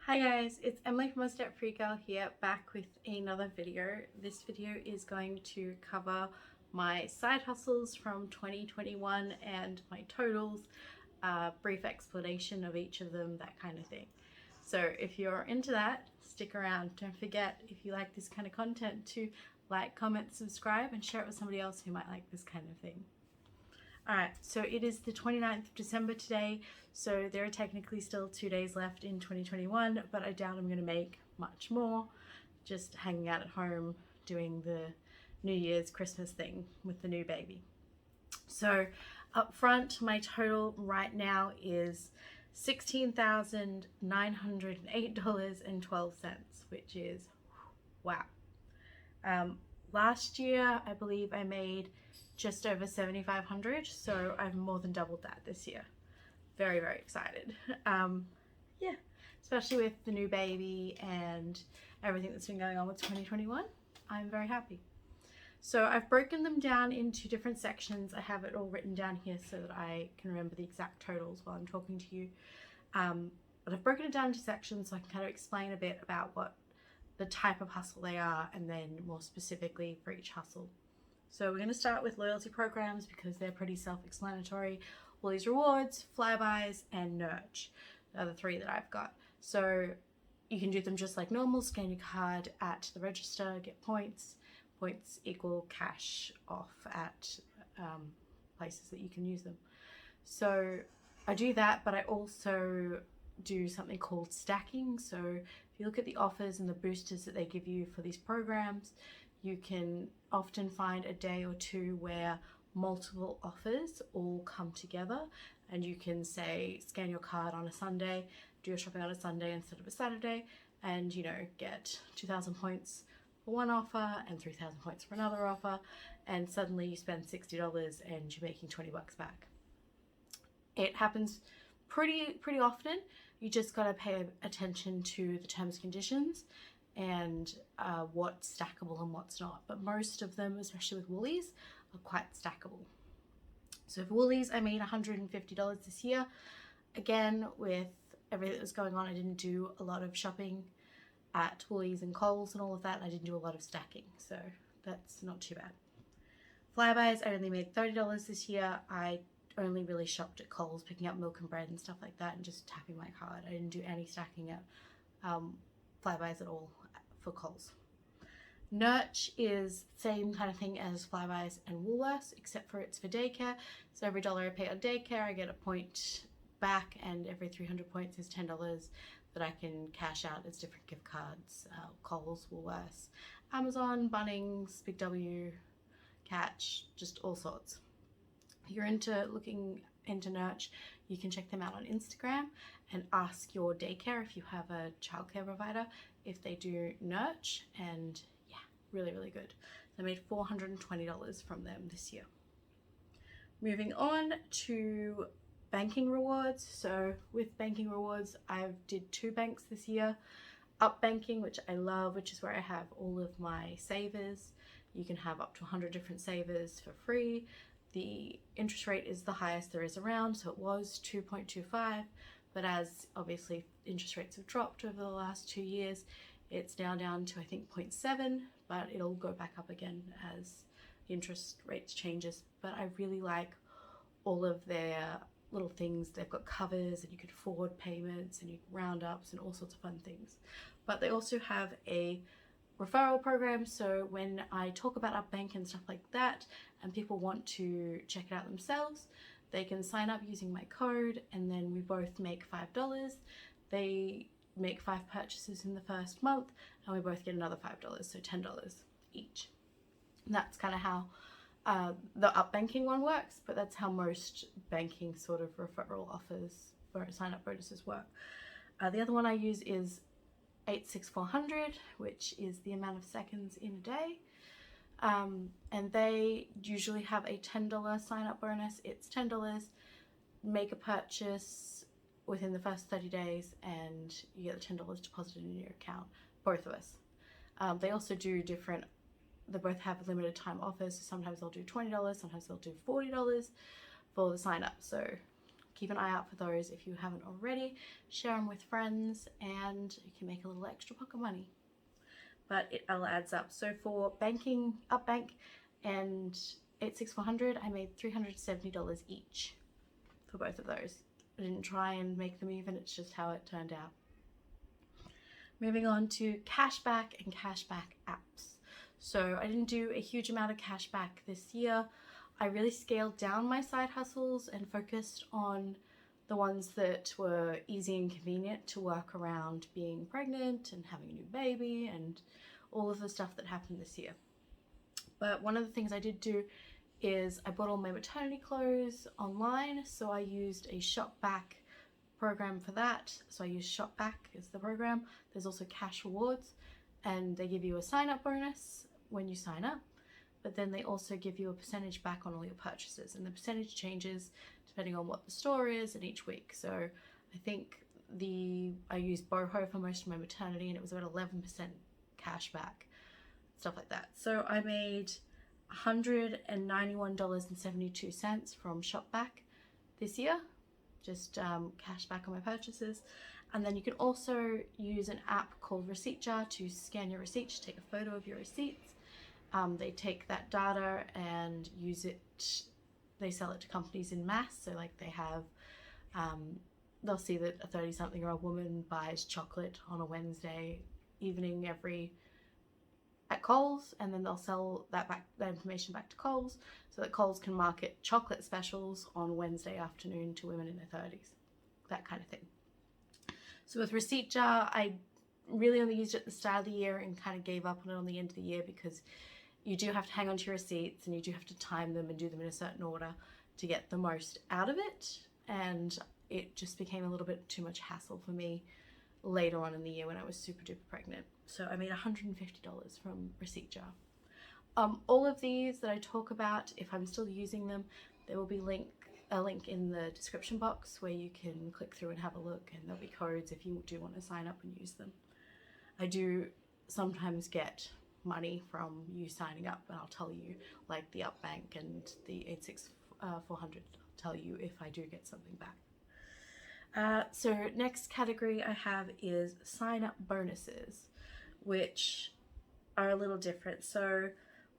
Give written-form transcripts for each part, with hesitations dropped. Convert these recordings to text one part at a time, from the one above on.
Hi guys, it's Emily from Aussie Free Girl here, back with another video. This video is going to cover my side hustles from 2021 and my totals, brief explanation of each of them, that kind of thing. So if you're into that, stick around. Don't forget, if you like this kind of content, to like, comment, subscribe, and share it with somebody else who might like this kind of thing. Alright, so it is the 29th of December today, so there are technically still 2 days left in 2021, but I doubt I'm going to make much more, just hanging out at home doing the New Year's Christmas thing with the new baby. So up front, my total right now is $16,908.12, which is wow. Last year, I believe I made just over 7,500, so I've more than doubled that this year. Very, very excited. Yeah, especially with the new baby and everything that's been going on with 2021, I'm very happy. So I've broken them down into different sections. I have it all written down here so that I can remember the exact totals while I'm talking to you. But I've broken it down into sections so I can kind of explain a bit about what the type of hustle they are, and then more specifically for each hustle. So we're going to start with loyalty programs because they're pretty self-explanatory. Woolies Rewards, Flybys, and Nurch are the three that I've got. So you can do them just like normal, scan your card at the register, get points. Points equal cash off at places that you can use them. So I do that, but I also do something called stacking. So if you look at the offers and the boosters that they give you for these programs, you can often find a day or two where multiple offers all come together, and you can say scan your card on a Sunday, do your shopping on a Sunday instead of a Saturday, and get 2,000 points for one offer and 3,000 points for another offer, and suddenly you spend $60 and you're making 20 bucks back. It happens pretty often. You just got to pay attention to the terms and conditions and what's stackable and what's not. But most of them, especially with Woolies, are quite stackable. So for Woolies, I made $150 this year. Again, with everything that was going on, I didn't do a lot of shopping at Woolies and Coles and all of that. I didn't do a lot of stacking, so that's not too bad. Flybys, I only made $30 this year. I only really shopped at Coles, picking up milk and bread and stuff like that and just tapping my card. I didn't do any stacking at Flybys at all for Coles. Nurch is the same kind of thing as Flybys and Woolworths, except for it's for daycare. So every dollar I pay on daycare, I get a point back, and every 300 points is $10 that I can cash out as different gift cards. Coles, Woolworths, Amazon, Bunnings, Big W, Catch, just all sorts. If you're looking into Nurch, you can check them out on Instagram and ask your daycare, if you have a childcare provider, if they do Nurch, and yeah, really good. I made $420 from them this year. Moving on to banking rewards. So with banking rewards, I did 2 banks this year. Up banking, which I love, which is where I have all of my savers. You can have up to 100 different savers for free. The interest rate is the highest there is around, so it was 2.25, but as obviously interest rates have dropped over the last 2 years, it's now down to I think 0.7, but it'll go back up again as interest rates changes. But I really like all of their little things. They've got covers, and you can forward payments, and you can roundups and all sorts of fun things. But they also have a referral program, so when I talk about Up Bank and stuff like that and people want to check it out themselves, they can sign up using my code, and then we both make $5. They make 5 purchases in the first month, and we both get another $5, so $10 each. And that's kind of how the Up Banking one works, but that's how most banking sort of referral offers or sign up bonuses work. The other one I use is 86400, which is the amount of seconds in a day, and they usually have a $10 sign up bonus. It's $10, make a purchase within the first 30 days and you get the $10 deposited in your account, both of us. They also do they both have limited time offers, so sometimes they'll do $20, sometimes they'll do $40 for the sign up, so keep an eye out for those if you haven't already. Share them with friends and you can make a little extra pocket money. But it all adds up. So for banking, Upbank and 86400, I made $370 each for both of those. I didn't try and make them even, it's just how it turned out. Moving on to Cashback and Cashback apps. So I didn't do a huge amount of cashback this year. I really scaled down my side hustles and focused on the ones that were easy and convenient to work around being pregnant and having a new baby and all of the stuff that happened this year. But one of the things I did do is I bought all my maternity clothes online, so I used a Shopback program for that. So I use Shopback as the program. There's also cash rewards, and they give you a sign-up bonus when you sign up, but then they also give you a percentage back on all your purchases, and the percentage changes depending on what the store is in each week. So I think I used Boho for most of my maternity, and it was about 11% cash back, stuff like that. So I made $191.72 from Shopback this year, just cash back on my purchases. And then you can also use an app called Receipt Jar to scan your receipts, take a photo of your receipts. They take that data and use it, they sell it to companies in mass. So like they have, they'll see that a 30-something-year-old woman buys chocolate on a Wednesday evening at Coles, and then they'll sell that information back to Coles so that Coles can market chocolate specials on Wednesday afternoon to women in their 30s, that kind of thing. So with Receipt Jar, I really only used it at the start of the year and kind of gave up on it on the end of the year, because you do have to hang on to your receipts and you do have to time them and do them in a certain order to get the most out of it. And it just became a little bit too much hassle for me later on in the year when I was super duper pregnant. So I made $150 from Receipt Jar. All of these that I talk about, if I'm still using them, there will be a link in the description box where you can click through and have a look, and there'll be codes if you do want to sign up and use them. I do sometimes get money from you signing up, and I'll tell you, like the Upbank and the 86400, I'll tell you if I do get something back. So next category I have is sign up bonuses, which are a little different. So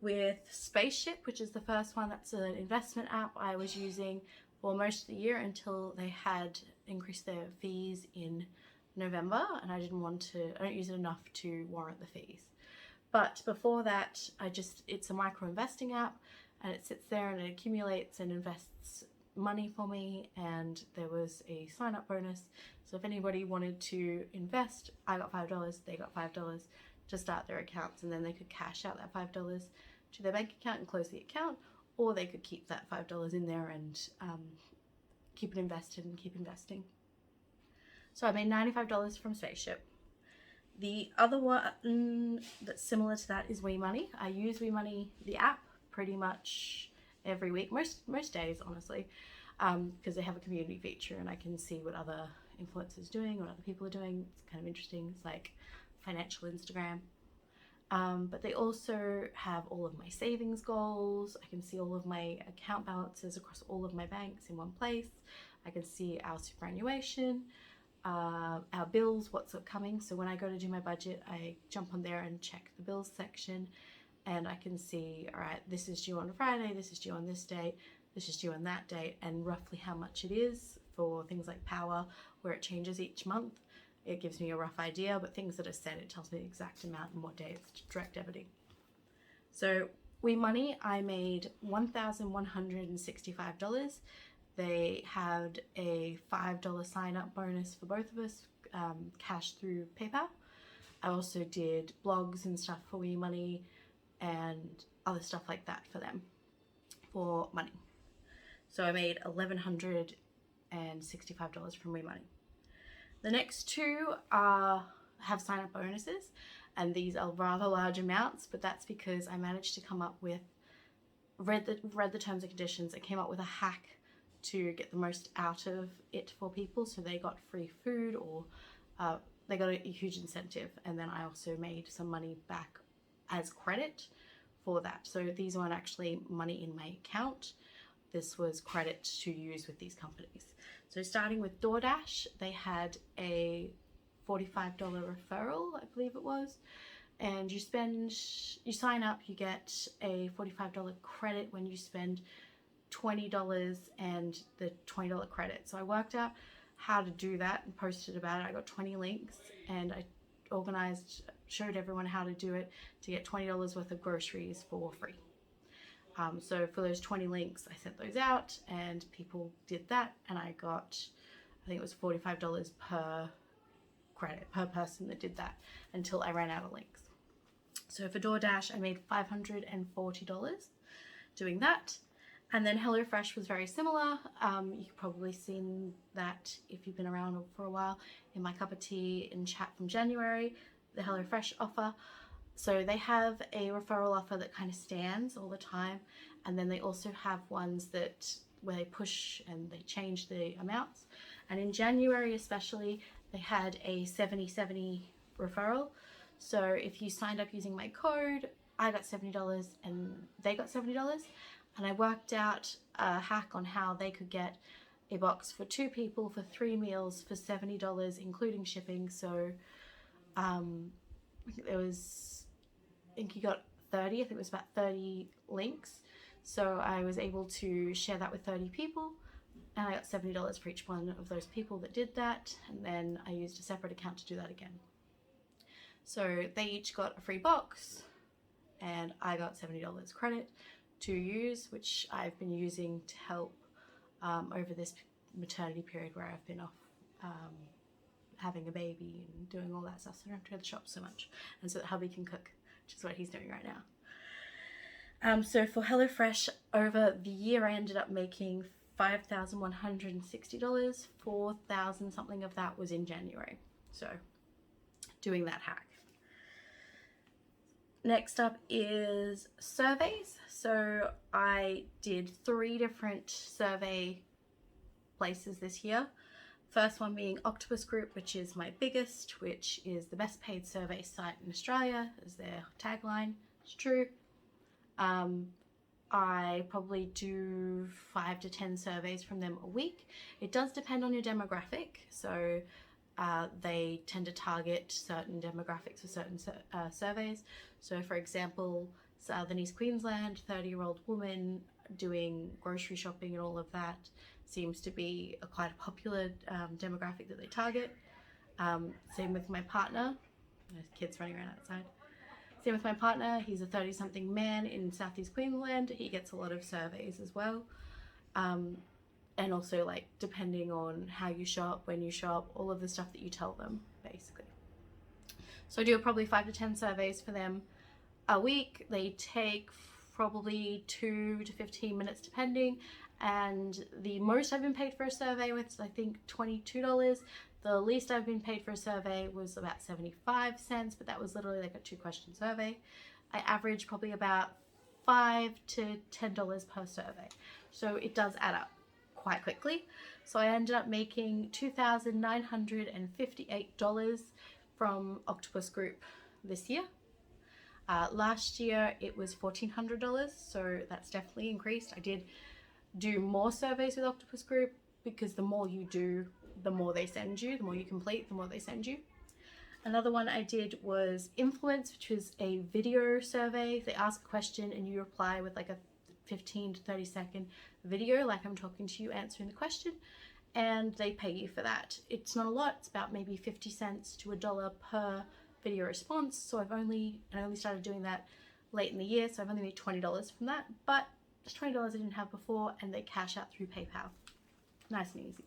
with Spaceship, which is the first one, that's an investment app I was using for most of the year until they had increased their fees in November, and I don't use it enough to warrant the fees. But before that, it's a micro investing app, and it sits there and it accumulates and invests money for me, and there was a sign up bonus. So if anybody wanted to invest, I got $5, they got $5 to start their accounts, and then they could cash out that $5 to their bank account and close the account, or they could keep that $5 in there and keep it invested and keep investing. So I made $95 from Spaceship. The other one that's similar to that is WeMoney. I use WeMoney, the app, pretty much every week, most days honestly, because they have a community feature and I can see what other influencers are doing, what other people are doing. It's kind of interesting. It's like financial Instagram. But they also have all of my savings goals. I can see all of my account balances across all of my banks in one place. I can see our superannuation, our bills, what's upcoming. So when I go to do my budget, I jump on there and check the bills section, and I can see, all right, this is due on Friday, this is due on this date, this is due on that date, and roughly how much it is for things like power, where it changes each month. It gives me a rough idea, but things that are set, it tells me the exact amount and what day it's direct debiting. So WeMoney, I made $1,165. They had a $5 sign up bonus for both of us, cash through PayPal. I also did blogs and stuff for WeMoney and other stuff like that for them for money. So I made $1,165 from WeMoney. The next two have sign up bonuses, and these are rather large amounts, but that's because I managed to come up with, read the terms and conditions, I came up with a hack to get the most out of it for people. So they got free food, or they got a huge incentive, and then I also made some money back as credit for that. So these weren't actually money in my account. this was credit to use with these companies. So starting with DoorDash, they had a $45 referral, I believe it was, and you sign up, you get a $45 credit when you spend $20 and the $20 credit. So I worked out how to do that and posted about it. I got 20 links and I showed everyone how to do it to get $20 worth of groceries for free. So for those 20 links, I sent those out and people did that, and I got, I think it was $45 per credit per person that did that until I ran out of links. So for DoorDash, I made $540 doing that. And then HelloFresh was very similar. You've probably seen that if you've been around for a while in my cup of tea in chat from January, the HelloFresh offer. So they have a referral offer that kind of stands all the time, and then they also have ones that where they push and they change the amounts. And in January especially, they had a 70/70 referral. So if you signed up using my code, I got $70 and they got $70. And I worked out a hack on how they could get a box for 2 people for 3 meals for $70, including shipping. So I think you got 30, I think it was about 30 links. So I was able to share that with 30 people, and I got $70 for each one of those people that did that. And then I used a separate account to do that again. So they each got a free box and I got $70 credit to use, which I've been using to help over this maternity period where I've been off having a baby and doing all that stuff, so I don't have to go to the shop so much, and so that hubby can cook, which is what he's doing right now. So for HelloFresh, over the year I ended up making $5,160. 4,000 something of that was in January, so doing that hack. Next up is surveys. So I did 3 different survey places this year. First one being Octopus Group, which is my biggest, which is the best paid survey site in Australia, is their tagline. It's true. I probably do 5 to 10 surveys from them a week. It does depend on your demographic. So they tend to target certain demographics for certain surveys. So for example, Southern East Queensland, 30-year-old woman doing grocery shopping and all of that seems to be quite a popular demographic that they target. Same with my partner. There's kids running around outside. Same with my partner. He's a 30-something man in Southeast Queensland. He gets a lot of surveys as well. And also, like, depending on how you shop, when you shop, all of the stuff that you tell them, basically. So I do probably 5 to 10 surveys for them a week. They take probably 2 to 15 minutes depending. And the most I've been paid for a survey with is, I think, $22. The least I've been paid for a survey was about 75 cents, but that was literally like a 2-question survey. I average probably about $5 to $10 per survey. So it does add up quite quickly. So I ended up making $2,958 from Octopus Group this year. Last year it was $1,400, so that's definitely increased. I did do more surveys with Octopus Group because the more you do, the more they send you, the more you complete, the more they send you. Another one I did was Influence, which was a video survey. They ask a question and you reply with like a 15 to 30 second video, like I'm talking to you answering the question, and they pay you for that. It's not a lot, it's about maybe 50 cents to $1 per video response. So I only started doing that late in the year, so I've only made $20 from that, but it's $20 I didn't have before, and they cash out through PayPal. Nice and easy.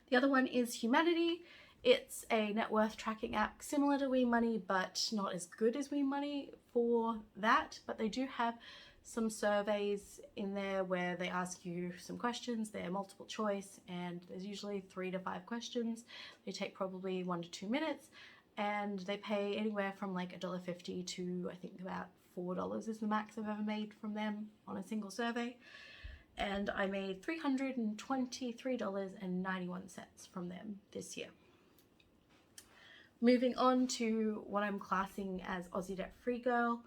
The other one is Humanity. It's a net worth tracking app similar to WeMoney, but not as good as WeMoney for that. But they do have some surveys in there where they ask you some questions. They're multiple choice, and there's usually 3 to 5 questions. They take probably 1 to 2 minutes, and they pay anywhere from like $1.50 to I think about $4 is the max I've ever made from them on a single survey. And I made $323.91 from them this year. Moving on to what I'm classing as Aussie Debt Free Girl.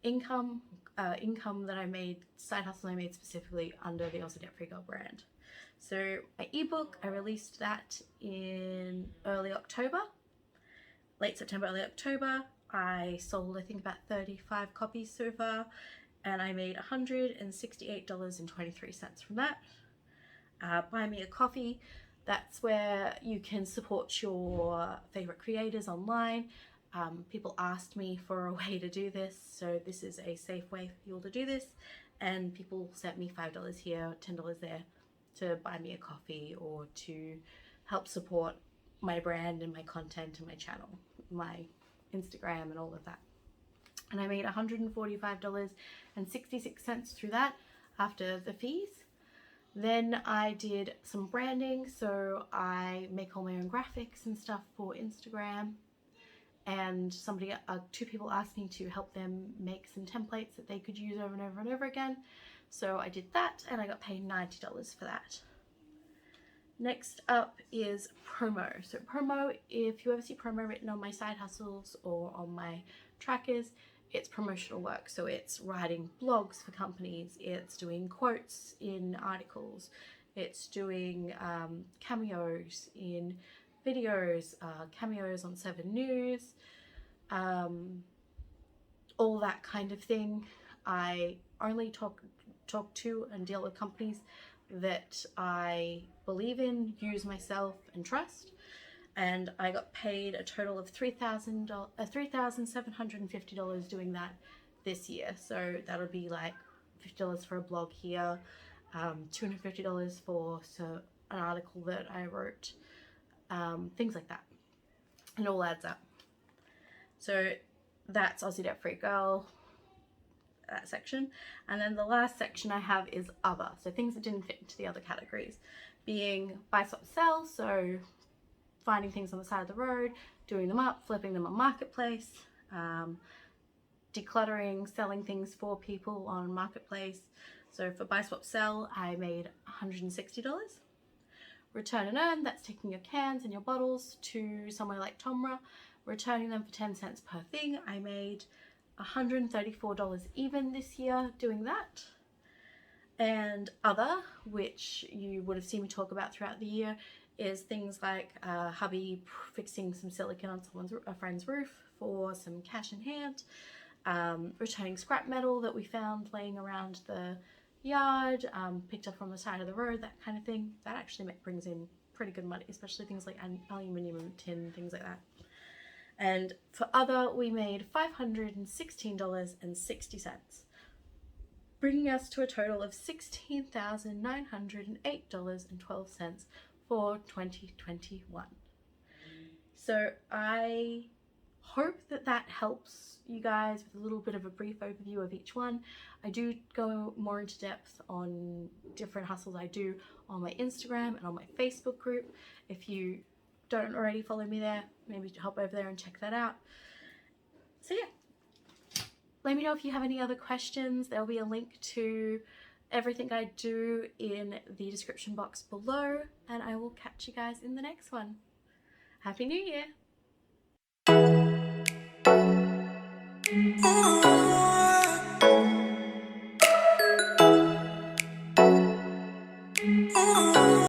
income that I made, side hustle I made specifically under the Aussie Debt Free Girl brand. So my ebook, I released that in late September, early October. I sold, I think, about 35 copies so far, and I made $168.23 from that. Buy me a coffee. That's where you can support your favorite creators online. People asked me for a way to do this, so this is a safe way for people to do this, and people sent me $5 here, $10 there to buy me a coffee or to help support my brand and my content and my channel, my Instagram and all of that. And I made $145.66 through that after the fees. Then I did some branding, so I make all my own graphics and stuff for Instagram, and two people asked me to help them make some templates that they could use over and over and over again. So I did that, and I got paid $90 for that. Next up is promo. So promo, if you ever see promo written on my side hustles or on my trackers, it's promotional work. So it's writing blogs for companies, it's doing quotes in articles, it's doing cameos in videos, cameos on 7 News, all that kind of thing. I only talk to and deal with companies that I believe in, use myself, and trust. And I got paid a total of $3,750 doing that this year. So that'll be like $50 for a blog here, $250 for an article that I wrote, things like that. It all adds up. So that's Aussie Debt Free Girl, that section. And then the last section I have is other, so things that didn't fit into the other categories, being buy, swap, sell, so finding things on the side of the road, doing them up, flipping them on Marketplace, decluttering, selling things for people on Marketplace. So for buy, swap, sell, I made $160. Return and earn, that's taking your cans and your bottles to somewhere like Tomra, returning them for 10 cents per thing. I made $134 even this year doing that. And other, which you would have seen me talk about throughout the year, is things like hubby fixing some silicone on a friend's roof for some cash in hand, returning scrap metal that we found laying around the yard, picked up from the side of the road, that kind of thing. That actually brings in pretty good money, especially things like aluminium, tin, things like that. And for other, we made $516.60, bringing us to a total of $16,908.12 for 2021. So I hope that helps you guys with a little bit of a brief overview of each one. I do go more into depth on different hustles I do on my Instagram and on my Facebook group. If you don't already follow me there, maybe hop over there and check that out. So yeah, let me know if you have any other questions. There'll be a link to everything I do in the description box below, and I will catch you guys in the next one. Happy New Year!